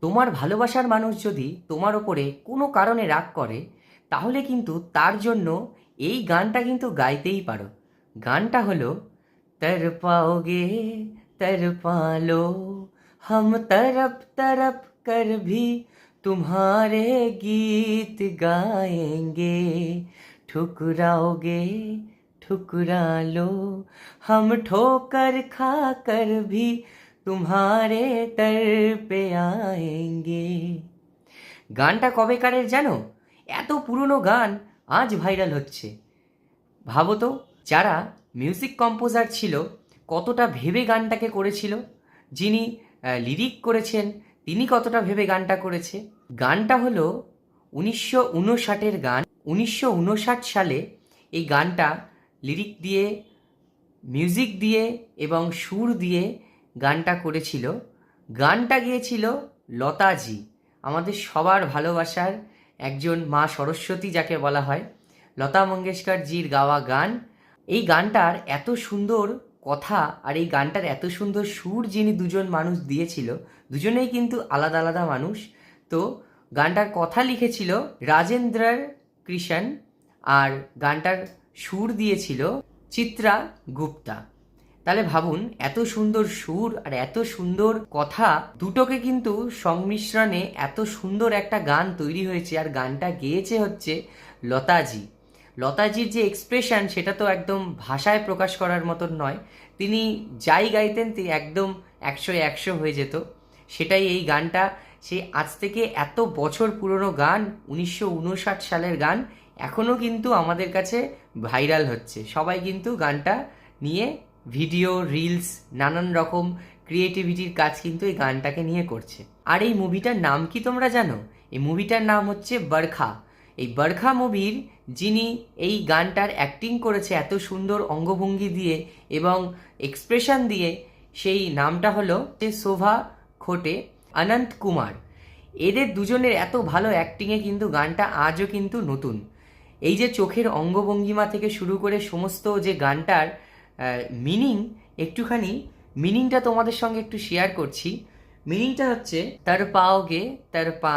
তোমার ভালোবাসার মানুষ যদি তোমার ওপরে কোনো কারণে রাগ করে, তাহলে কিন্তু তার জন্য এই গানটা কিন্তু গাইতেই পারো। গানটা হলো তর পাওগে তর পালো, हम तरफ तरफ कर भी तुम्हारे गीत गाएंगे, ठुकराओगे ठुकरा लो, हम ठोकर खा कर भी तुम्हारे दर पे आएंगे। গানটা কবেকারের জানো? এত পুরনো গান আজ ভাইরাল হচ্ছে। ভাবো তো, যারা মিউজিক কম্পোজার ছিল কতটা ভেবে গানটাকে করেছিল, যিনি লিরিক করেছেন তিনি কতটা ভেবে গানটা করেছে। গানটা হলো 1959-এর গান। 1959 সালে এই গানটা লিরিক দিয়ে, মিউজিক দিয়ে এবং সুর দিয়ে গানটা করেছিল। গানটা গেয়েছিল লতাজি, আমাদের সবার ভালোবাসার একজন মা সরস্বতী যাকে বলা হয়, লতা মঙ্গেশকরজির গাওয়া গান। এই গানটার এত সুন্দর কথা আর এই গানটার এত সুন্দর সুর যিনি দুজন মানুষ দিয়েছিল, দুজনেই কিন্তু আলাদা আলাদা মানুষ। তো গানটার কথা লিখেছিল রাজেন্দ্র কৃষ্ণ আর গানটার সুর দিয়েছিল চিত্রা গুপ্তা। তাহলে ভাবুন, এত সুন্দর সুর আর এত সুন্দর কথা দুটোকে কিন্তু সংমিশ্রণে এত সুন্দর একটা গান তৈরি হয়েছে। আর গানটা গেয়েছে হচ্ছে লতাজি। লতাজির যে এক্সপ্রেশন সেটা তো একদম ভাষায় প্রকাশ করার মতন নয়। তিনি যাই গাইতেন তিনি একদম 100-100 হয়ে যেত। সেটাই এই গানটা, সে আজ থেকে এত বছর পুরনো গান, 1959 সালের গান, এখনও কিন্তু আমাদের কাছে ভাইরাল হচ্ছে। সবাই কিন্তু গানটা নিয়ে ভিডিও, রিলস, নানান রকম ক্রিয়েটিভিটির কাজ কিন্তু এই গানটাকে নিয়ে করছে। আর এই মুভিটার নাম কি তোমরা জানো? এই মুভিটার নাম হচ্ছে বরখা। এই বরখা মুভির যিনি এই গানটার অ্যাক্টিং করেছে এত সুন্দর অঙ্গভঙ্গি দিয়ে এবং এক্সপ্রেশন দিয়ে, সেই নামটা হলো শোভা খোটে, অনন্ত কুমার। এদের দুজনের এত ভালো অ্যাক্টিংয়ে কিন্তু গানটা আজও কিন্তু নতুন। এই যে চোখের অঙ্গভঙ্গিমা থেকে শুরু করে সমস্ত যে গানটার মিনিং, একটুখানি মিনিংটা তোমাদের সঙ্গে একটু শেয়ার করছি। মিনিংটা হচ্ছে তর পাওগে তর পা